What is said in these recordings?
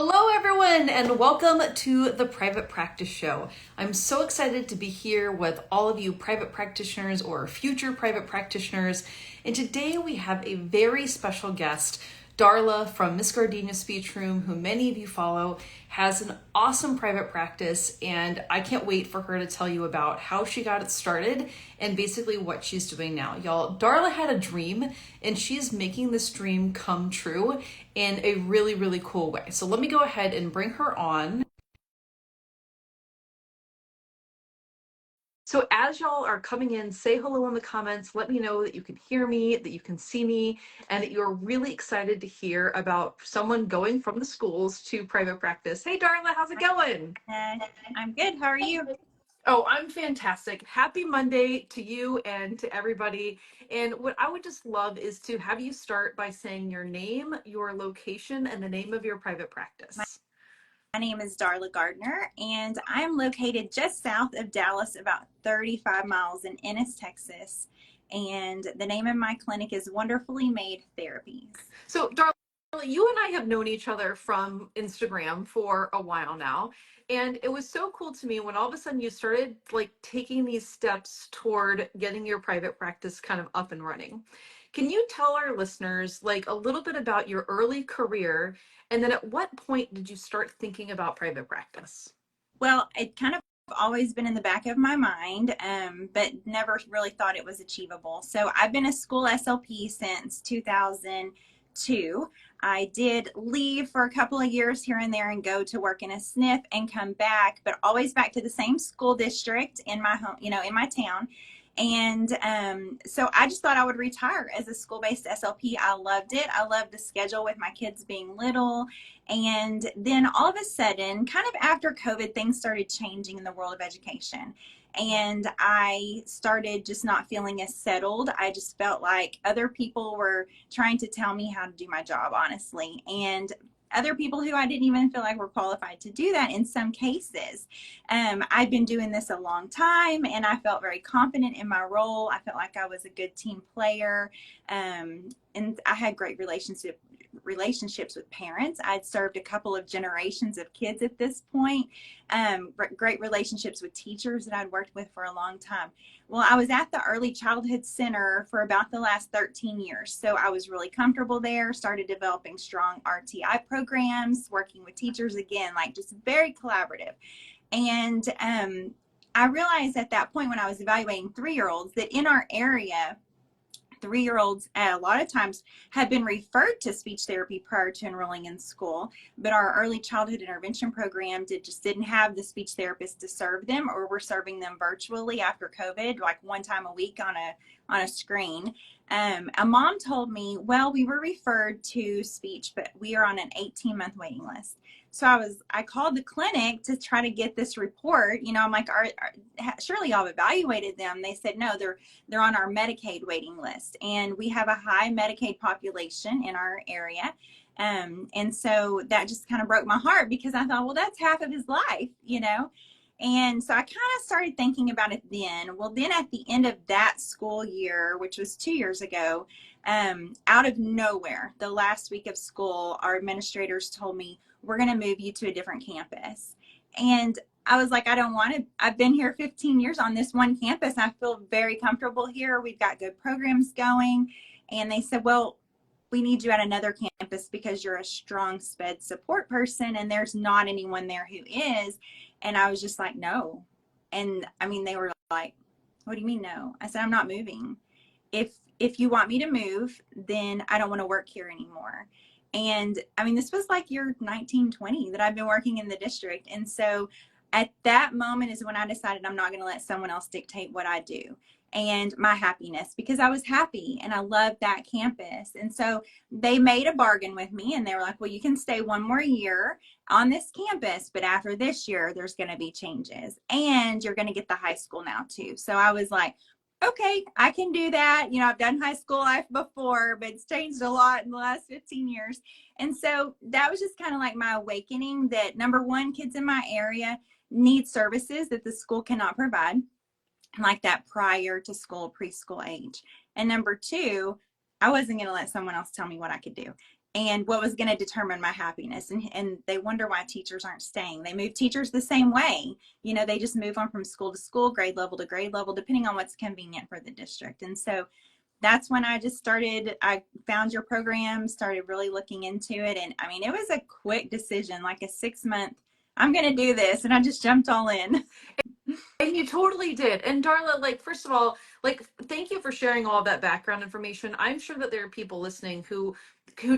Hello, everyone, and welcome to the Private Practice Show. I'm so excited to be here with all of you private practitioners or future private practitioners. And today we have a very special guest, Darla from Miss Gardenia Speech Room, who many of you follow, has an awesome private practice, and I can't wait for her to tell you about how she got it started and basically what she's doing now. Y'all, Darla had a dream, and she's making this dream come true in a really, really cool way. So let me go ahead and bring her on. So as y'all are coming in, say hello in the comments. Let me know that you can hear me, that you can see me, and that you're really excited to hear about someone going from the schools to private practice. Hey, Darla, how's it going? I'm good. How are you? Oh, I'm fantastic. Happy Monday to you and to everybody. And what I would just love is to have you start by saying your name, your location, and the name of your private practice. My name is Darla Gardner, and I am located just south of Dallas, about 35 miles in Ennis, Texas. And the name of my clinic is Wonderfully Made Therapies. So, Darla, you and I have known each other from Instagram for a while now. And it was so cool to me when all of a sudden you started like taking these steps toward getting your private practice kind of up and running. Can you tell our listeners like a little bit about your early career, and then at what point did you start thinking about private practice? Well, it kind of always been in the back of my mind, but never really thought it was achievable. So I've been a school SLP since 2002. I did leave for a couple of years here and there and go to work in a SNF and come back, but always back to the same school district in my home, in my town. And so I just thought I would retire as a school-based SLP. I loved it. I loved the schedule with my kids being little. And then all of a sudden, kind of after COVID, things started changing in the world of education. And I started just not feeling as settled. I just felt like other people were trying to tell me how to do my job, honestly. And other people who I didn't even feel like were qualified to do that in some cases. I've been doing this a long time, and I felt very confident in my role. I felt like I was a good team player, and I had great relationships with parents. I'd served a couple of generations of kids at this point. Great relationships with teachers that I'd worked with for a long time. Well, I was at the Early Childhood Center for about the last 13 years. So I was really comfortable there, started developing strong RTI programs, working with teachers again, like just very collaborative. And I realized at that point when I was evaluating 3-year-olds that in our area, 3-year-olds a lot of times had been referred to speech therapy prior to enrolling in school, but our early childhood intervention program just didn't have the speech therapist to serve them, or we're serving them virtually after COVID, like one time a week on a screen. A mom told me, well, we were referred to speech, but we are on an 18-month waiting list. So I called the clinic to try to get this report. I'm like, surely y'all evaluated them. They said, no, they're on our Medicaid waiting list. And we have a high Medicaid population in our area. And so that just kind of broke my heart, because I thought, well, that's half of his life. And so I kind of started thinking about it then. Well, then at the end of that school year, which was 2 years ago, out of nowhere, the last week of school, our administrators told me, we're going to move you to a different campus. And I was like, I don't want to. I've been here 15 years on this one campus. I feel very comfortable here. We've got good programs going. And they said, well, we need you at another campus because you're a strong SPED support person and there's not anyone there who is. And I was just like, no. And I mean, they were like, what do you mean no? I said, I'm not moving. If you want me to move, then I don't want to work here anymore. And I mean, this was like year 1920 that I've been working in the district. And so at that moment is when I decided I'm not going to let someone else dictate what I do and my happiness, because I was happy and I loved that campus. And so they made a bargain with me, and they were like, well, you can stay one more year on this campus, but after this year, there's going to be changes and you're going to get the high school now too. So I was like, okay, I can do that. I've done high school life before, but it's changed a lot in the last 15 years. And so that was just kind of like my awakening that, number one, kids in my area need services that the school cannot provide, like that prior to school, preschool age. And number two, I wasn't going to let someone else tell me what I could do. and what was going to determine my happiness. And they wonder why teachers aren't staying. They move teachers the same way. You know, they just move on from school to school, grade level to grade level, depending on what's convenient for the district. And so that's when I just started. I found your program, started really looking into it. And I mean, it was a quick decision, like a 6-month, I'm going to do this. And I just jumped all in. And you totally did. And Darla, like, first of all, like, thank you for sharing all that background information. I'm sure that there are people listening who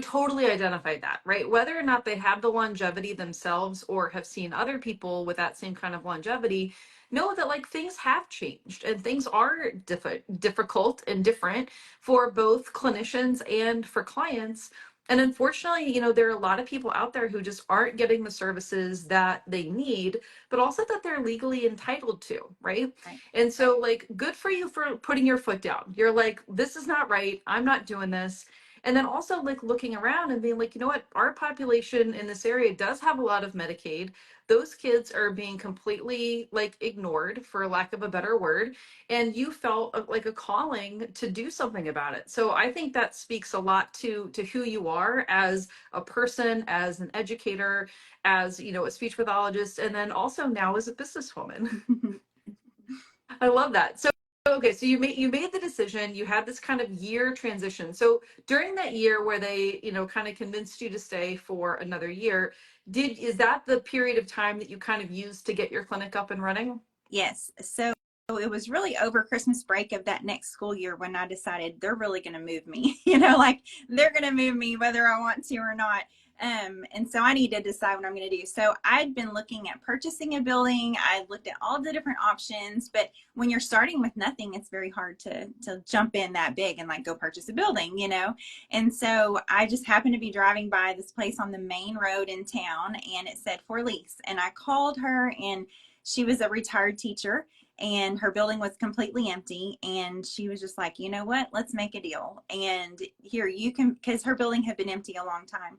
totally identified that, right? Whether or not they have the longevity themselves or have seen other people with that same kind of longevity, know that like things have changed and things are difficult and different for both clinicians and for clients. And unfortunately, there are a lot of people out there who just aren't getting the services that they need, but also that they're legally entitled to, right? Right. And so, like, good for you for putting your foot down. You're like, this is not right. I'm not doing this. And then also, like, looking around and being like, you know what? Our population in this area does have a lot of Medicaid. Those kids are being completely, like, ignored, for lack of a better word. And you felt like a calling to do something about it. So I think that speaks a lot to who you are as a person, as an educator, as a speech pathologist, and then also now as a businesswoman. I love that. So okay, so you made the decision. You had this kind of year transition. So during that year where they kind of convinced you to stay for another year, is that the period of time that you kind of used to get your clinic up and running? Yes. So it was really over Christmas break of that next school year when I decided they're really going to move me, like they're going to move me whether I want to or not. And so I need to decide what I'm going to do. So I'd been looking at purchasing a building. I looked at all the different options, but when you're starting with nothing, it's very hard to jump in that big and like go purchase a building. And so I just happened to be driving by this place on the main road in town, and it said for lease. And I called her, and she was a retired teacher, and her building was completely empty. And she was just like, you know what, let's make a deal. And here you can, because her building had been empty a long time.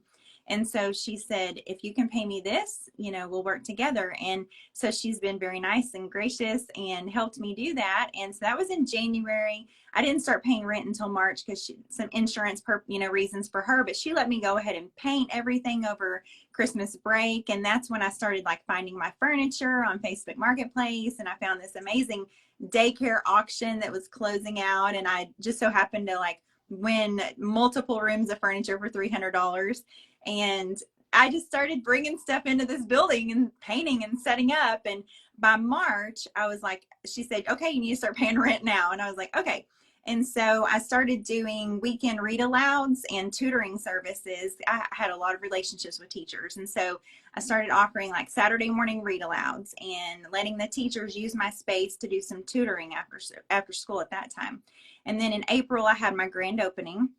And so she said, if you can pay me this, we'll work together. And so she's been very nice and gracious and helped me do that. And so that was in January. I didn't start paying rent until March because some insurance reasons for her, but she let me go ahead and paint everything over Christmas break. And that's when I started like finding my furniture on Facebook Marketplace. And I found this amazing daycare auction that was closing out. And I just so happened to like win multiple rooms of furniture for $300. And I just started bringing stuff into this building and painting and setting up. And by March, I was like, she said, okay, you need to start paying rent now. And I was like, okay. And so I started doing weekend read alouds and tutoring services. I had a lot of relationships with teachers. And so I started offering like Saturday morning read alouds and letting the teachers use my space to do some tutoring after school at that time. And then in April, I had my grand opening.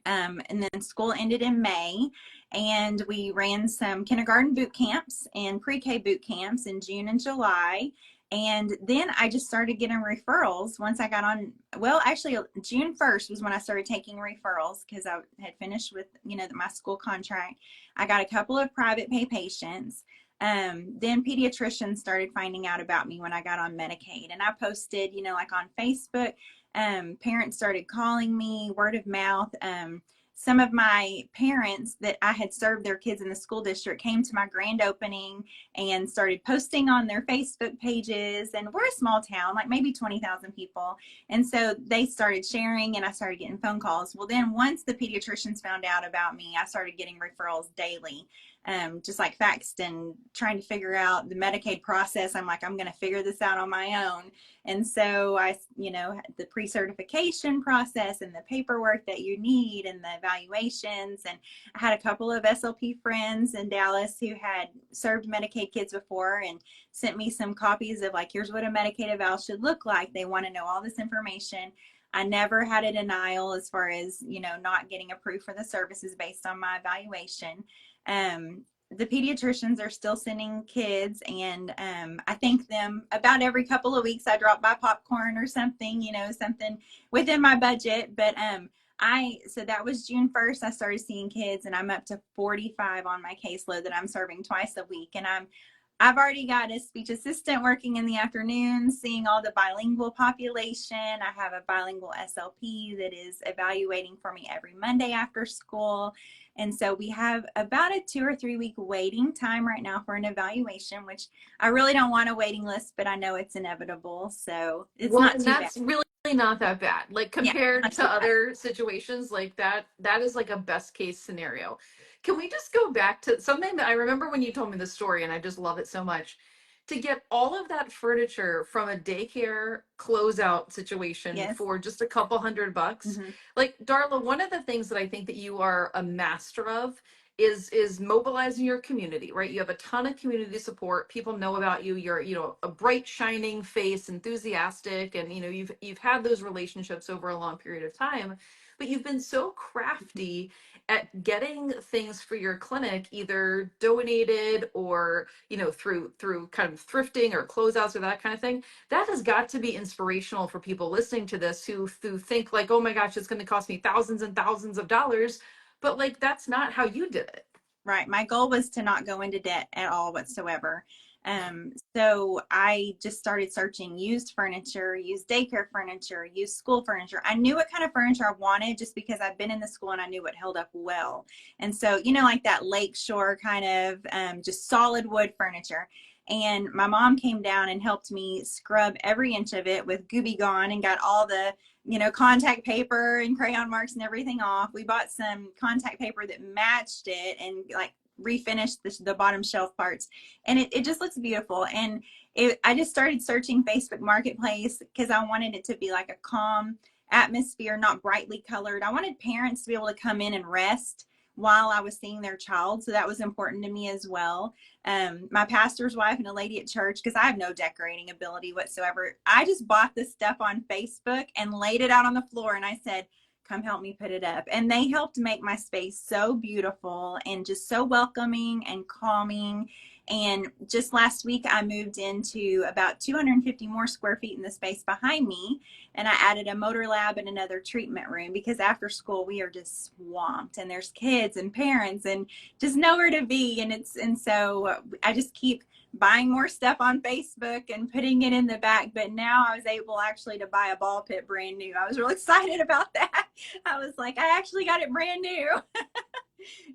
And then school ended in May, and we ran some kindergarten boot camps and pre-K boot camps in June and July. And then I just started getting referrals once I got on. Well, actually, June 1st was when I started taking referrals because I had finished with, my school contract. I got a couple of private pay patients. Then pediatricians started finding out about me when I got on Medicaid, and I posted, like on Facebook. Parents started calling me, word of mouth. Some of my parents that I had served their kids in the school district came to my grand opening and started posting on their Facebook pages. And we're a small town, like maybe 20,000 people. And so they started sharing, and I started getting phone calls. Well, then once the pediatricians found out about me, I started getting referrals daily. Just like faxed and trying to figure out the Medicaid process. I'm like, I'm going to figure this out on my own. And so I, the pre-certification process and the paperwork that you need and the evaluations. And I had a couple of SLP friends in Dallas who had served Medicaid kids before and sent me some copies of like, here's what a Medicaid eval should look like. They want to know all this information. I never had a denial as far as, not getting approved for the services based on my evaluation. The pediatricians are still sending kids, and I thank them about every couple of weeks. I drop by popcorn or something, something within my budget. But so that was June 1st. I started seeing kids, and I'm up to 45 on my caseload that I'm serving twice a week. And I've already got a speech assistant working in the afternoon, seeing all the bilingual population. I have a bilingual SLP that is evaluating for me every Monday after school. And so we have about a 2 or 3 week waiting time right now for an evaluation, which I really don't want a waiting list, but I know it's inevitable. So it's Well, not and too bad. that's really not that bad. Like Yeah, compared not to too bad. other situations like that, that is like a best case scenario. Can we just go back to something that I remember when you told me the story and I just love it so much? To get all of that furniture from a daycare closeout situation Yes. for just a couple $100. Mm-hmm. Like Darla, one of the things that I think that you are a master of is mobilizing your community, right? You have a ton of community support. People know about you. You're, a bright shining face, enthusiastic, and you've had those relationships over a long period of time, but you've been so crafty at getting things for your clinic either donated or through kind of thrifting or closeouts or that kind of thing. That has got to be inspirational for people listening to this who think like, oh my gosh, it's going to cost me thousands and thousands of dollars, but like that's not how you did it. Right. My goal was to not go into debt at all whatsoever. So I just started searching used furniture, used daycare furniture, used school furniture. I knew what kind of furniture I wanted just because I've been in the school and I knew what held up well. And so, like that lakeshore kind of just solid wood furniture. And my mom came down and helped me scrub every inch of it with Gooby Gone and got all the contact paper and crayon marks and everything off. We bought some contact paper that matched it and like refinished the bottom shelf parts. And it just looks beautiful. And I just started searching Facebook Marketplace because I wanted it to be like a calm atmosphere, not brightly colored. I wanted parents to be able to come in and rest while I was seeing their child. So that was important to me as well. My pastor's wife and a lady at church, because I have no decorating ability whatsoever. I just bought this stuff on Facebook and laid it out on the floor. And I said, come help me put it up. And they helped make my space so beautiful and just so welcoming and calming. And just last week, I moved into about 250 more square feet in the space behind me. And I added a motor lab and another treatment room because after school, we are just swamped and there's kids and parents and just nowhere to be. And so I just keep buying more stuff on Facebook and putting it in the back. But now I was able actually to buy a ball pit brand new. I was really excited about that. I was like, I actually got it brand new.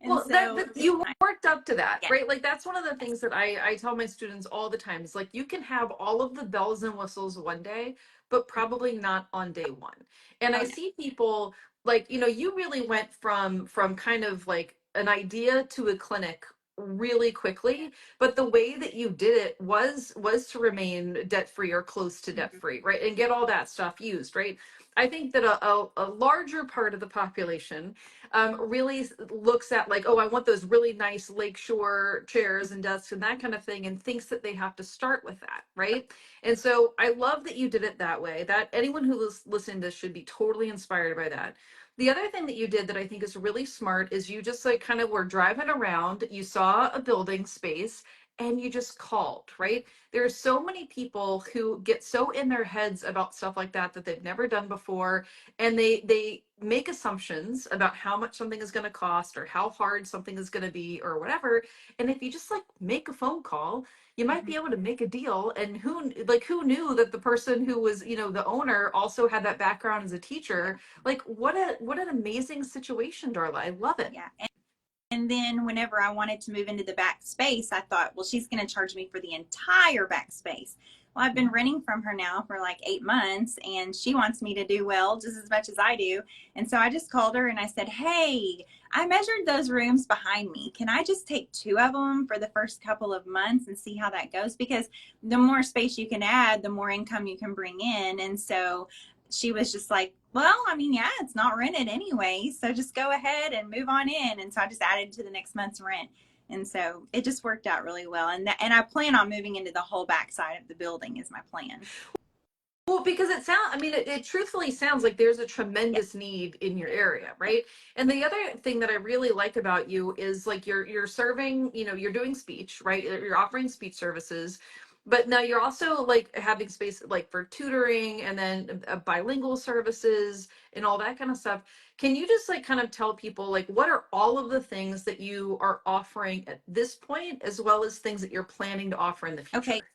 And Well, so that you worked up to that, yeah. right? Like that's one of the things that I tell my students all the time is like you can have all of the bells and whistles one day, but probably not on day one. And Oh I no. see people like, you really went from kind of like an idea to a clinic really quickly, but the way that you did it was to remain debt free or close to debt Mm-hmm. free, right? And get all that stuff used, right? I think that a larger part of the population really looks at like, oh, I want those really nice lakeshore chairs and desks and that kind of thing, and thinks that they have to start with that, right? And so I love that you did it that way. That anyone who's listening to this should be totally inspired by that. The other thing that you did that I think is really smart is you just like kind of were driving around, you saw a building space, and you just called, right? There are so many people who get so in their heads about stuff like that they've never done before, and they make assumptions about how much something is going to cost or how hard something is going to be or whatever. And if you just like make a phone call, you might Mm-hmm. be able to make a deal. And who knew that the person who was, the owner also had that background as a Yeah. teacher. Like what an amazing situation, Darla. I love it. Yeah. And then whenever I wanted to move into the back space, I thought, well, she's going to charge me for the entire back space. Well, I've been renting from her now for like 8 months and she wants me to do well just as much as I do. And so I just called her and I said, hey, I measured those rooms behind me. Can I just take 2 of them for the first couple of months and see how that goes? Because the more space you can add, the more income you can bring in. And so she was just like, well, I mean, yeah, it's not rented anyway, so just go ahead and move on in. And so I just added to the next month's rent. And so it just worked out really well. And I plan on moving into the whole back side of the building is my plan. Well, because it truthfully sounds like there's a Yeah. tremendous need in your area, right? And the other thing that I really like about you is like you're serving, you're doing speech, right? You're offering speech services. But now you're also like having space like for tutoring and then bilingual services and all that kind of stuff. Can you just like kind of tell people like what are all of the things that you are offering at this point, as well as things that you're planning to offer in the Okay. future?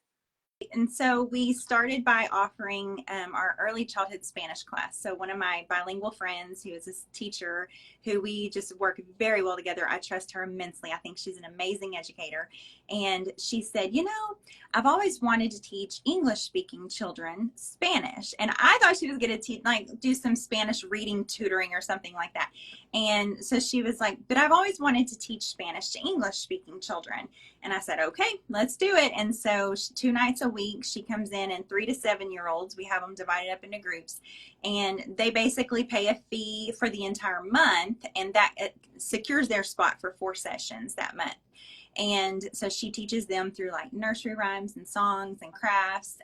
And so we started by offering our early childhood Spanish class. So one of my bilingual friends, who is a teacher, who we just work very well together. I trust her immensely. I think she's an amazing educator. And she said, you know, I've always wanted to teach English speaking children Spanish. And I thought she was going to like do some Spanish reading tutoring or something like that. And so she was like, but I've always wanted to teach Spanish to English speaking children. And I said, okay, let's do it. And so 2 nights a week, she comes in, and 3 to 7-year-olds, we have them divided up into groups, and they basically pay a fee for the entire month, and that secures their spot for 4 sessions that month. And so she teaches them through like nursery rhymes and songs and crafts,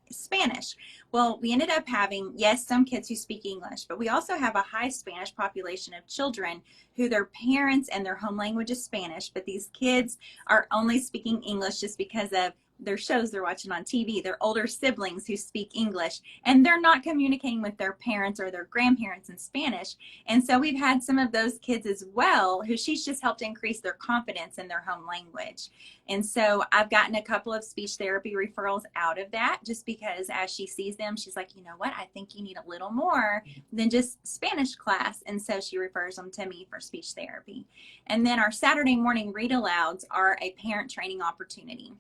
Spanish. Well, we ended up having, yes, some kids who speak English, but we also have a high Spanish population of children who their parents and their home language is Spanish, but these kids are only speaking English just because of their shows they're watching on TV, their older siblings who speak English, and they're not communicating with their parents or their grandparents in Spanish. And so we've had some of those kids as well, who she's just helped increase their confidence in their home language. And so I've gotten a couple of speech therapy referrals out of that, just because as she sees them, she's like, you know what, I think you need a little more than just Spanish class. And so she refers them to me for speech therapy. And then our Saturday morning read alouds are a parent training opportunity,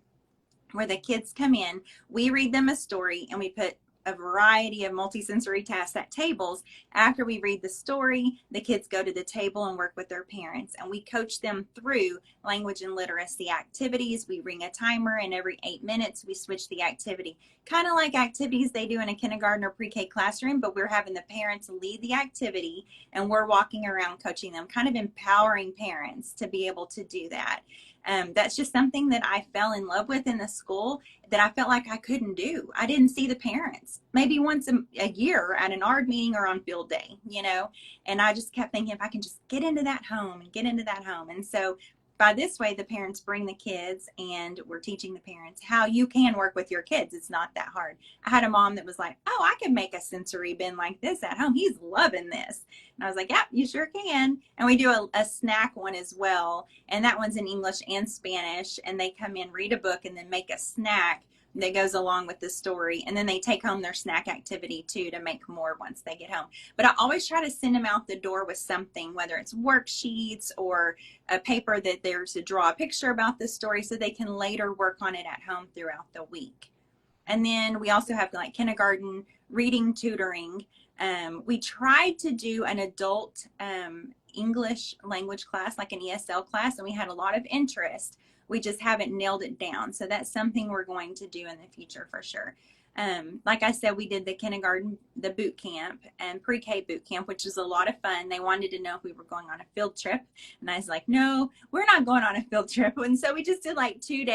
where the kids come in, we read them a story, and we put a variety of multisensory tasks at tables. After we read the story, the kids go to the table and work with their parents, and we coach them through language and literacy activities. We ring a timer, and every 8 minutes we switch the activity, kind of like activities they do in a kindergarten or pre-K classroom, but we're having the parents lead the activity, and we're walking around coaching them, kind of empowering parents to be able to do that. That's just something that I fell in love with in the school that I felt like I couldn't do. I didn't see the parents maybe once a year at an ARD meeting or on field day, you know, and I just kept thinking, if I can just get into that home and get into that home. And so by this way, the parents bring the kids, and we're teaching the parents how you can work with your kids. It's not that hard. I had a mom that was like, oh, I can make a sensory bin like this at home. He's loving this. And I was like, yeah, you sure can. And we do a snack one as well. And that one's in English and Spanish. And they come in, read a book, and then make a snack that goes along with the story. And then they take home their snack activity too, to make more once they get home. But I always try to send them out the door with something, whether it's worksheets or a paper that there's to draw a picture about the story, so they can later work on it at home throughout the week. And then we also have like kindergarten reading tutoring. We tried to do an adult English language class, like an ESL class, and we had a lot of interest. We just haven't nailed it down. So that's something we're going to do in the future for sure. Like I said, we did the kindergarten, the boot camp, and pre-K boot camp, which was a lot of fun. They wanted to know if we were going on a field trip. And I was like, no, we're not going on a field trip. And so we just did like 2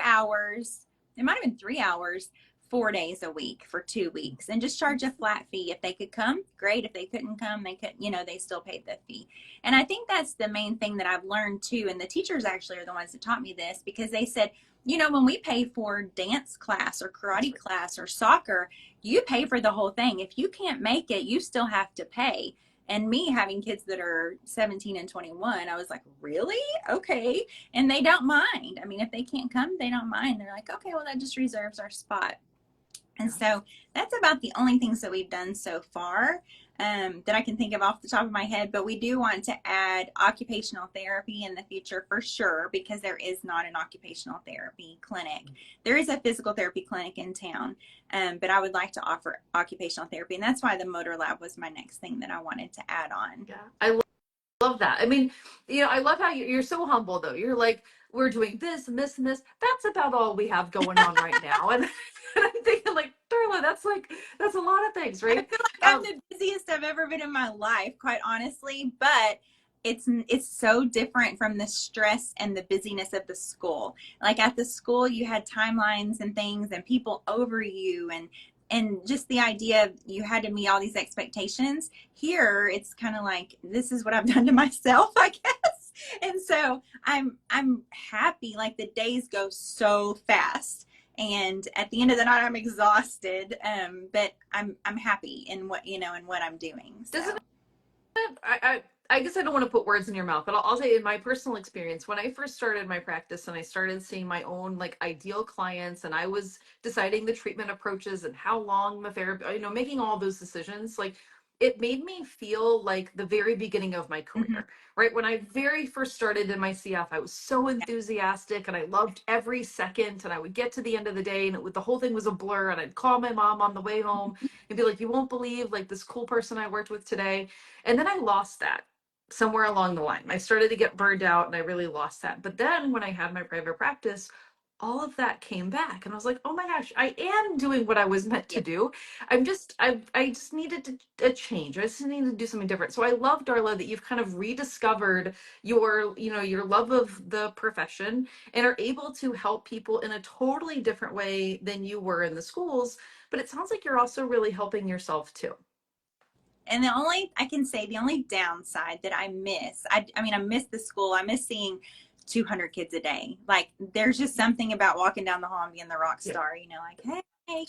hours. It might have been 3 hours, 4 days a week for 2 weeks, and just charge a flat fee. If they could come, great. If they couldn't come, they could, you know, they still paid the fee. And I think that's the main thing that I've learned too. And the teachers actually are the ones that taught me this, because they said, you know, when we pay for dance class or karate class or soccer, you pay for the whole thing. If you can't make it, you still have to pay. And me having kids that are 17 and 21, I was like, really? Okay. And they don't mind. I mean, if they can't come, they don't mind. They're like, okay, well, that just reserves our spot. And so that's about the only things that we've done so far that I can think of off the top of my head. But we do want to add occupational therapy in the future for sure, because there is not an occupational therapy clinic. There is a physical therapy clinic in town, but I would like to offer occupational therapy. And that's why the motor lab was my next thing that I wanted to add on. Yeah, I love that. I mean, you know, I love how you're so humble though. You're like, we're doing this and this and this. That's about all we have going on right now. And, and I'm thinking like, Darla, that's a lot of things, I right? feel like I'm the busiest I've ever been in my life, quite honestly, but it's so different from the stress and the busyness of the school. Like at the school, you had timelines and things and people over you, and just the idea of you had to meet all these expectations. Here, it's kind of like, this is what I've done to myself, I guess. And so I'm happy. Like the days go so fast. And at the end of the night, I'm exhausted. But I'm happy in what, in what I'm doing. Doesn't So. I guess I don't want to put words in your mouth, but I'll say in my personal experience, when I first started my practice and I started seeing my own like ideal clients and I was deciding the treatment approaches and how long the therapy, making all those decisions, like it made me feel like the very beginning of my Mhm. career, right? When I very first started in my CF, I was so enthusiastic and I loved every second. And I would get to the end of the day and the whole thing was a blur. And I'd call my mom on the way home and be like, you won't believe like this cool person I worked with today. And then I lost that somewhere along the line. I started to get burned out and I really lost that. But then when I had my private practice, all of that came back and I was like, oh my gosh, I am doing what I was meant to Yeah. do. I just needed a change. I just needed to do something different. So I love, Darla, that you've kind of rediscovered your love of the profession and are able to help people in a totally different way than you were in the schools. But it sounds like you're also really helping yourself too. And the only downside that I miss, I mean, I miss the school. I miss seeing 200 kids a day. Like, there's just something about walking down the hall and being the rock Yeah. star, like, hey,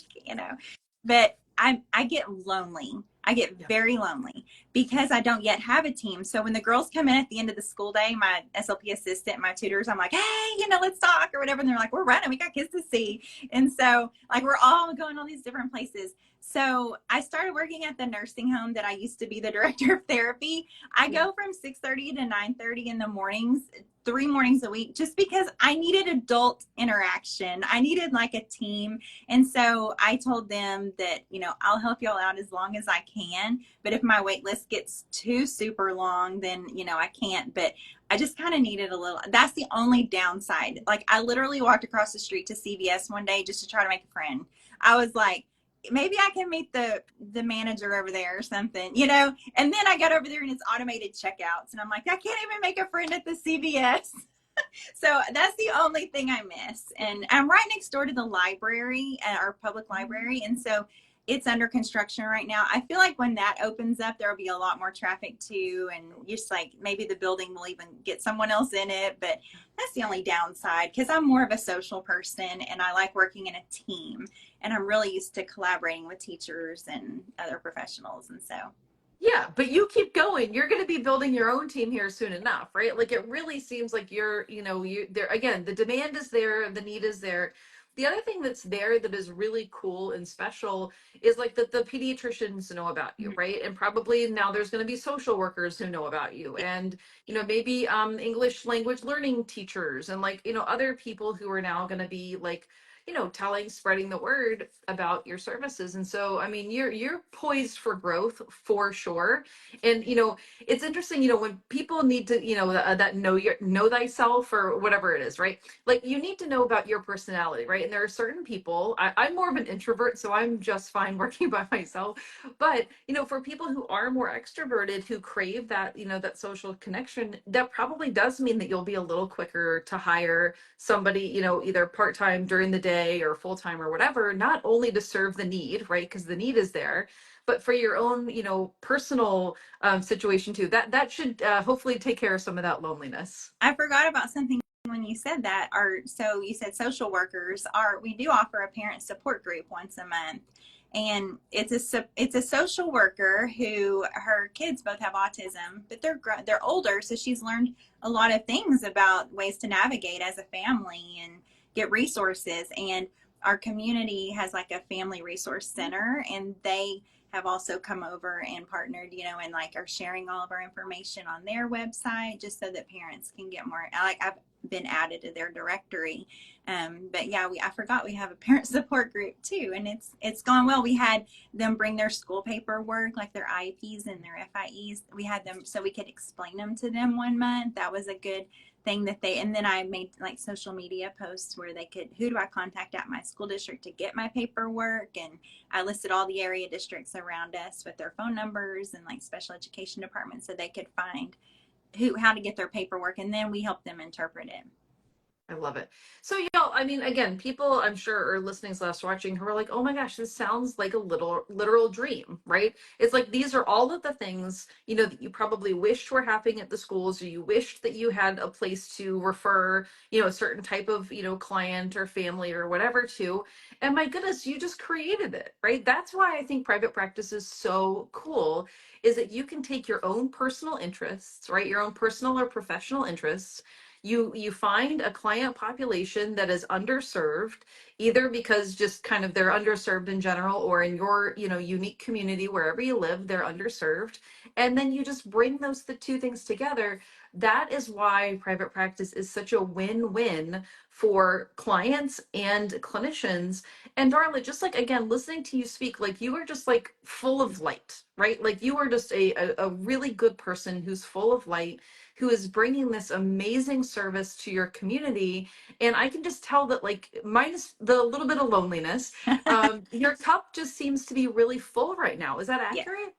but I get lonely. I get Yeah. very lonely because I don't yet have a team. So when the girls come in at the end of the school day, my SLP assistant, my tutors, I'm like, hey, let's talk or whatever. And they're like, we're running. We got kids to see. And so like, we're all going all these different places. So I started working at the nursing home that I used to be the director of therapy. I Yeah. go from 6:30 to 9:30 in the mornings, 3 mornings a week, just because I needed adult interaction. I needed like a team. And so I told them that, I'll help y'all out as long as I can. But if my wait list gets too super long, then, I can't. But I just kind of needed a little, that's the only downside. Like, I literally walked across the street to CVS one day just to try to make a friend. I was like, maybe I can meet the manager over there or something. And then I got over there and it's automated checkouts, and I'm like, I can't even make a friend at the CVS. So that's the only thing I miss. And I'm right next door to the library, our public library, and so it's under construction right now. I feel like when that opens up, there'll be a lot more traffic too, and just like maybe the building will even get someone else in it. But that's the only downside, because I'm more of a social person and I like working in a team, and I'm really used to collaborating with teachers and other professionals. And so Yeah, but you keep going. You're going to be building your own team here soon enough, right? Like it really seems like you there again, the demand is there, the need is there. The other thing that's there that is really cool and special is like that the pediatricians know about you, right? And probably now there's going to be social workers who know about you and maybe English language learning teachers and like other people who are now going to be like spreading the word about your services. And so, I mean, you're poised for growth for sure. And, it's interesting, when people need to, that know thyself or whatever it is, right? Like you need to know about your personality, right? And there are certain people, I'm more of an introvert, so I'm just fine working by myself. But, for people who are more extroverted, who crave that, that social connection, that probably does mean that you'll be a little quicker to hire somebody, either part-time during the day or full-time or whatever, not only to serve the need, right? Because the need is there, but for your own, personal situation too. That should hopefully take care of some of that loneliness. I forgot about something when you said that. So you said social workers are, we do offer a parent support group once a month. And it's a social worker who, her kids both have autism, but they're older, so she's learned a lot of things about ways to navigate as a family and get resources. And our community has like a family resource center, and they have also come over and partnered, and like are sharing all of our information on their website just so that parents can get more. Like, I've been added to their directory. But yeah, I forgot we have a parent support group too, and it's gone well. We had them bring their school paperwork, like their IEPs and their FIEs. We had them so we could explain them to them one month. That was a good thing that and then I made like social media posts where they could, who do I contact at my school district to get my paperwork? And I listed all the area districts around us with their phone numbers and like special education departments, so they could find how to get their paperwork, and then we help them interpret it. I love it. So, I mean, again, people I'm sure are listening slash watching who are like, oh my gosh, this sounds like a little literal dream, right? It's like these are all of the things, that you probably wished were happening at the schools, or you wished that you had a place to refer, a certain type of, client or family or whatever to. And my goodness, you just created it, right? That's why I think private practice is so cool, is that you can take your own personal interests, right? Your own personal or professional interests. You find a client population that is underserved, either because just kind of they're underserved in general, or in your unique community wherever you live they're underserved, and then you just bring the two things together. That is why private practice is such a win-win for clients and clinicians. And Darla, just like, again, listening to you speak, like you are just like full of light, right? Like you are just a really good person who's full of light, who is bringing this amazing service to your community. And I can just tell that, like, minus the little bit of loneliness, your cup just seems to be really full right now. Is that Yes, accurate?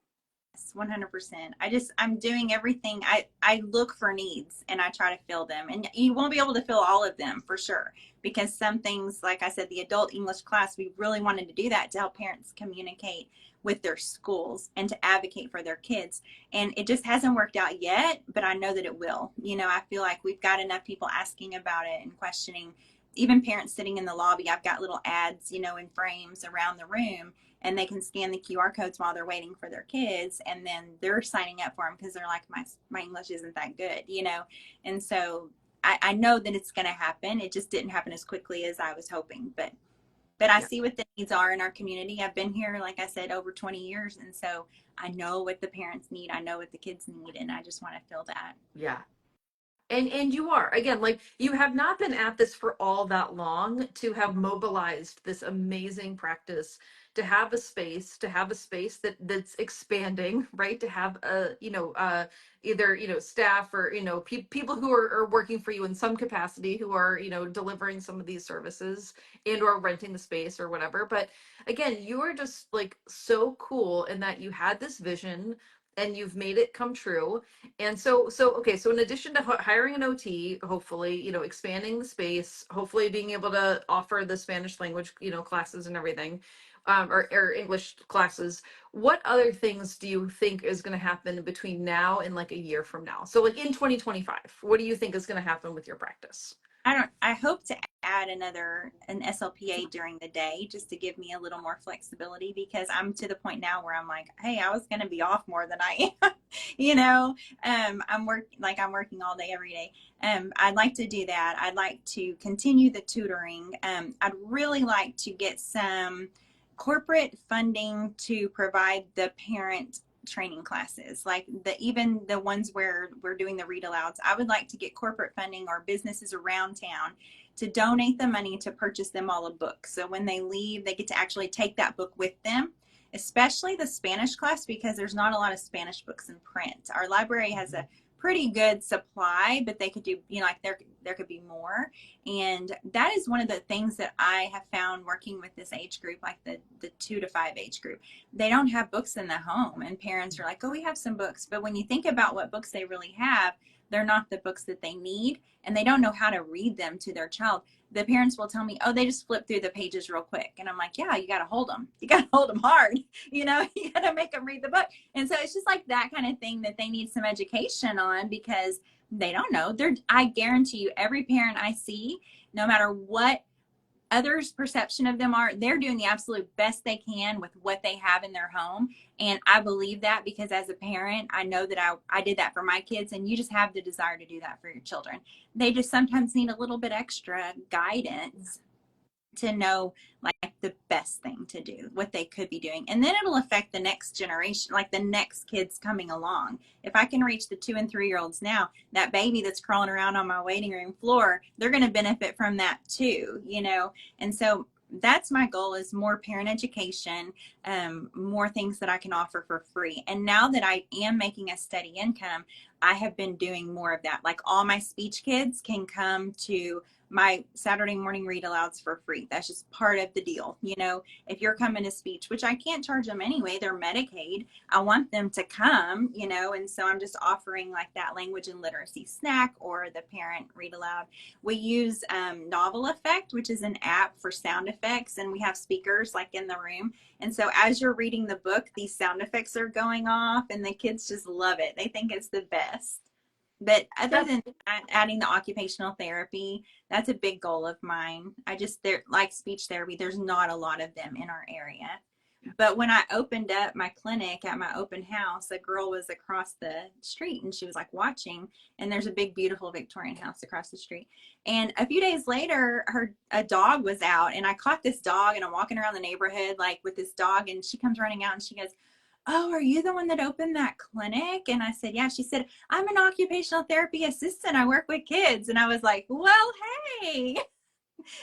100%. I'm doing everything. I look for needs and I try to fill them. And you won't be able to fill all of them for sure, because some things, like I said, the adult English class, we really wanted to do that to help parents communicate with their schools and to advocate for their kids. And it just hasn't worked out yet, but I know that it will. I feel like we've got enough people asking about it and questioning, even parents sitting in the lobby. I've got little ads, in frames around the room, and they can scan the QR codes while they're waiting for their kids, and then they're signing up for them because they're like, my English isn't that good, And so I know that it's going to happen. It just didn't happen as quickly as I was hoping, but I see what the needs are in our community. I've been here, like I said, over 20 years, and so I know what the parents need. I know what the kids need, and I just want to fill that. Yeah. And you are, again, like, you have not been at this for all that long to have mobilized this amazing practice, to have a space that's expanding, right? To have either staff, or people who are working for you in some capacity, who are delivering some of these services and or renting the space or whatever. But again, you are just like so cool in that you had this vision and you've made it come true. And okay, so in addition to hiring an OT, hopefully, expanding the space, hopefully being able to offer the Spanish language, classes and everything, or English classes, what other things do you think is going to happen between now and like a year from now? So like in 2025, what do you think is going to happen with your practice? I hope to add an SLPA during the day, just to give me a little more flexibility, because I'm to the point now where I'm like, hey, I was going to be off more than I am. I'm working all day every day. I'd like to do that. I'd like to continue the tutoring. I'd really like to get some corporate funding to provide the parent training classes, like even the ones where we're doing the read alouds. I would like to get corporate funding or businesses around town to donate the money to purchase them all a book. So when they leave, they get to actually take that book with them, especially the Spanish class, because there's not a lot of Spanish books in print. Our library has a pretty good supply, but they could do, like there could be more. And that is one of the things that I have found working with this age group, like the 2 to 5 age group. They don't have books in the home, and parents are like, oh, we have some books. But when you think about what books they really have, they're not the books that they need, and they don't know how to read them to their child. The parents will tell me, oh, they just flip through the pages real quick. And I'm like, yeah, you got to hold them. You got to hold them hard. You got to make them read the book. And so it's just like that kind of thing that they need some education on, because they don't know. I guarantee you, every parent I see, no matter what others' perception of them are, they're doing the absolute best they can with what they have in their home. And I believe that, because as a parent, I know that I did that for my kids, and you just have the desire to do that for your children. They just sometimes need a little bit extra guidance to know like the best thing to do, what they could be doing. And then it'll affect the next generation, like the next kids coming along. If I can reach the 2 and 3-year-olds now, that baby that's crawling around on my waiting room floor, they're going to benefit from that too, And so that's my goal, is more parent education, more things that I can offer for free. And now that I am making a steady income, I have been doing more of that. Like all my speech kids can come to my Saturday morning read alouds for free. That's just part of the deal. You know, if you're coming to speech, which I can't charge them anyway, they're Medicaid. I want them to come, you know, and so I'm just offering like that language and literacy snack or the parent read aloud. We use Novel Effect, which is an app for sound effects, and we have speakers like in the room. And so as you're reading the book, these sound effects are going off, and the kids just love it. They think it's the best. But other That's than that, adding the occupational therapy, that's a big goal of mine. I just, there, like speech therapy, there's not a lot of them in our area. But when I opened up my clinic at my open house, a girl was across the street and she was like watching, and there's a big, beautiful Victorian house across the street. And a few days later, a dog was out, and I caught this dog, and I'm walking around the neighborhood like with this dog, and she comes running out and she goes, "Oh, are you the one that opened that clinic?" And I said, "Yeah." She said, "I'm an occupational therapy assistant. I work with kids." And I was like, "Well, hey."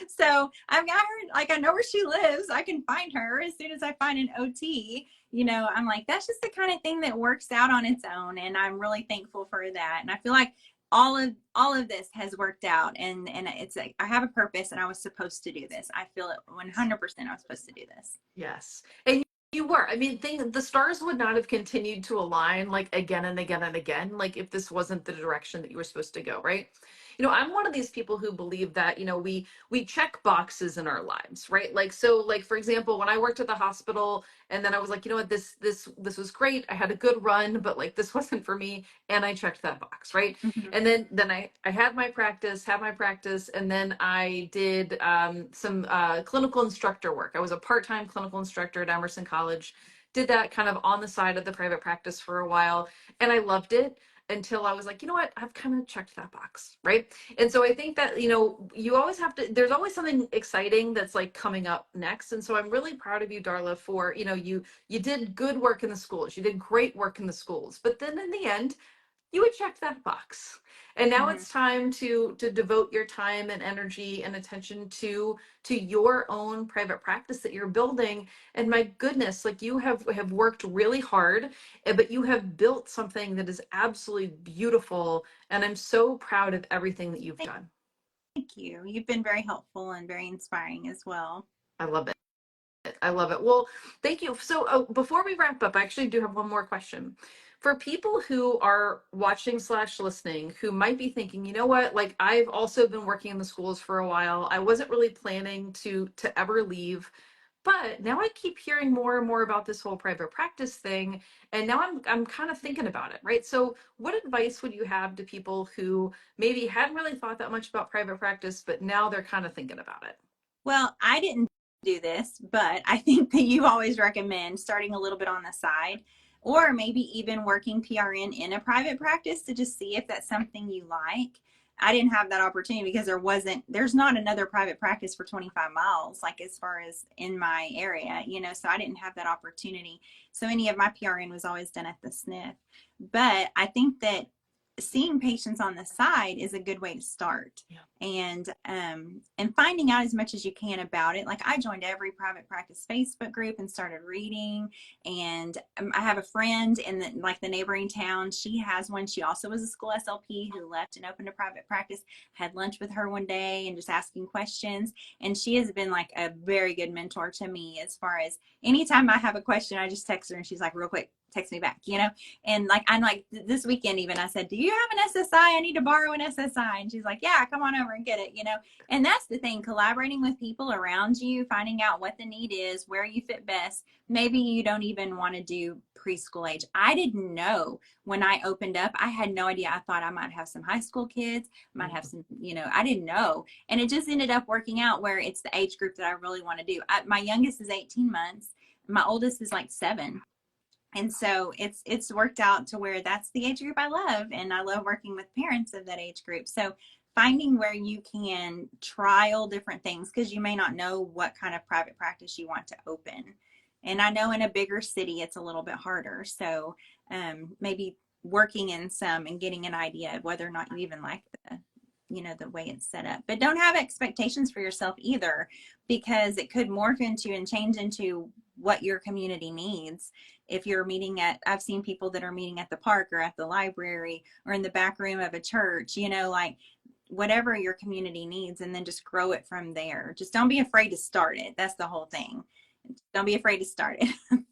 So I've got her, like, I know where she lives. I can find her as soon as I find an OT. You know, I'm like, that's just the kind of thing that works out on its own. And I'm really thankful for that. And I feel like all of this has worked out, and it's like I have a purpose and I was supposed to do this. I feel it 100% I was supposed to do this. yes. And you were. I mean, the stars would not have continued to align like again and again and again, like if this wasn't the direction that you were supposed to go, right? I'm one of these people who believe that, we check boxes in our lives, right? Like, so like, for example, when I worked at the hospital and then I was like, you know what, this was great. I had a good run, but like, this wasn't for me. And I checked that box, right? Mm-hmm. And then I had my practice, and then I did some clinical instructor work. I was a part-time clinical instructor at Emerson College, did that kind of on the side of the private practice for a while, and I loved it until I was like, you know what, I've kind of checked that box, right? And so I think that, you always have to, there's always something exciting that's like coming up next. And so I'm really proud of you, Darla, for, you did good work in the schools, you did great work in the schools, but then in the end, you would check that box. And now Mm-hmm. it's time to devote your time and energy and attention to your own private practice that you're building. And my goodness, like you have worked really hard, but you have built something that is absolutely beautiful. And I'm so proud of everything that you've done. Thank you. You've been very helpful and very inspiring as well. I love it. I love it. Well, thank you. So, before we wrap up, I actually do have one more question. For people who are watching slash listening, who might be thinking, you know what, like I've also been working in the schools for a while. I wasn't really planning to ever leave, but now I keep hearing more and more about this whole private practice thing, and now I'm kind of thinking about it, right? So, what advice would you have to people who maybe hadn't really thought that much about private practice, but now they're kind of thinking about it? Well, I didn't do this, but I think that you always recommend starting a little bit on the side, or maybe even working PRN in a private practice to just see if that's something you like. I didn't have that opportunity because there's not another private practice for 25 miles, like as far as in my area, so I didn't have that opportunity. So any of my PRN was always done at the SNF. But I think that seeing patients on the side is a good way to start. Yeah. And finding out as much as you can about it. Like I joined every private practice Facebook group and started reading. And I have a friend in the neighboring town. She has one. She also was a school SLP who left and opened a private practice. Had lunch with her one day and just asking questions. And she has been like a very good mentor to me as far as anytime I have a question, I just text her and she's like, real quick, text me back, and like I'm like this weekend even I said, do you have an SSI? I need to borrow an SSI. And she's like, yeah, come on over and get it. And that's the thing, collaborating with people around you, finding out what the need is, where you fit best. Maybe you don't even want to do preschool age. I didn't know when I opened up. I had no idea. I thought I might have some high school kids, might have some, I didn't know. And it just ended up working out where it's the age group that I really want to do. My youngest is 18 months. My oldest is like 7. And so it's worked out to where that's the age group I love. And I love working with parents of that age group. So finding where you can trial different things, because you may not know what kind of private practice you want to open. And I know in a bigger city, it's a little bit harder. So maybe working in some and getting an idea of whether or not you even like the way it's set up. But don't have expectations for yourself either, because it could morph into and change into what your community needs. If you're meeting at, I've seen people that are meeting at the park or at the library or in the back room of a church, like whatever your community needs, and then just grow it from there. Just don't be afraid to start it. That's the whole thing. Don't be afraid to start it.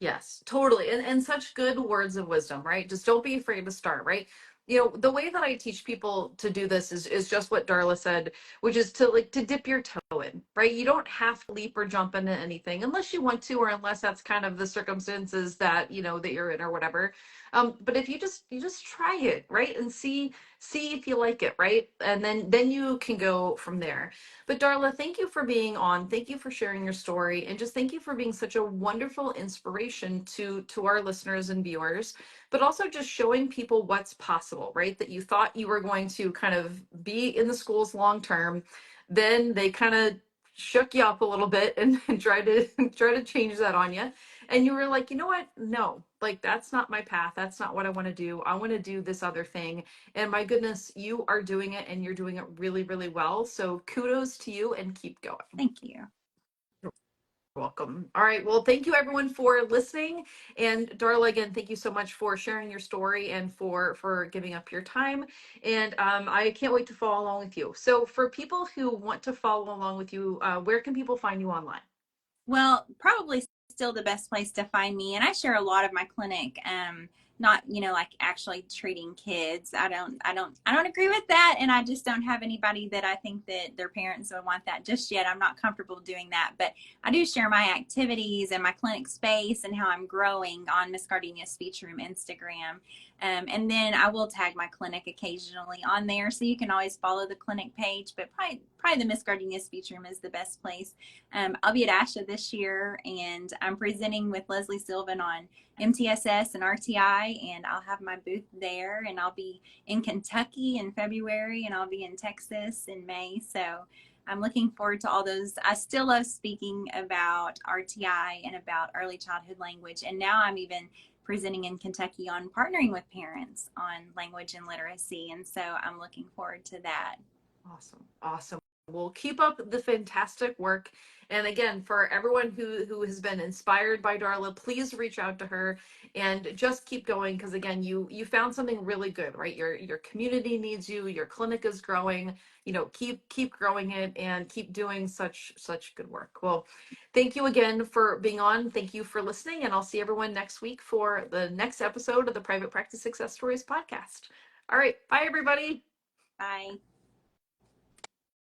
Yes, totally. And such good words of wisdom, right? Just don't be afraid to start, right? The way that I teach people to do this is just what Darla said, which is to dip your toe in, right? You don't have to leap or jump into anything unless you want to, or unless that's kind of the circumstances that you're in or whatever. But if you just try it, right? And see if you like it, right? And then you can go from there. But Darla, thank you for being on. Thank you for sharing your story, and just thank you for being such a wonderful inspiration to our listeners and viewers. But also just showing people what's possible, right? That you thought you were going to kind of be in the schools long term, then they kind of shook you up a little bit and tried to try to change that on you. And you were like, you know what? No, like that's not my path. That's not what I want to do. I want to do this other thing. And my goodness, you are doing it and you're doing it really, really well. So kudos to you and keep going. Thank you. You're welcome. All right. Well, thank you everyone for listening. And Darla, again, thank you so much for sharing your story and for giving up your time. And I can't wait to follow along with you. So for people who want to follow along with you, where can people find you online? Well, probably still the best place to find me. And I share a lot of my clinic, not, like actually treating kids. I don't agree with that. And I just don't have anybody that I think that their parents would want that just yet. I'm not comfortable doing that, but I do share my activities and my clinic space and how I'm growing on Miss Gardenia's Speech Room Instagram. And then I will tag my clinic occasionally on there, so you can always follow the clinic page. But probably the Miss Gardenia Speech Room is the best place. I'll be at ASHA this year, and I'm presenting with Leslie Sylvan on MTSS and RTI, and I'll have my booth there. And I'll be in Kentucky in February, and I'll be in Texas in May. So I'm looking forward to all those. I still love speaking about RTI and about early childhood language, and now I'm even presenting in Kentucky on partnering with parents on language and literacy. And so I'm looking forward to that. Awesome. Awesome. Well, keep up the fantastic work. And again, for everyone who has been inspired by Darla, please reach out to her and just keep going, because again, you found something really good, right? Your community needs you, your clinic is growing, keep growing it and keep doing such good work. Well, thank you again for being on. Thank you for listening, and I'll see everyone next week for the next episode of the Private Practice Success Stories podcast. All right, bye everybody. Bye.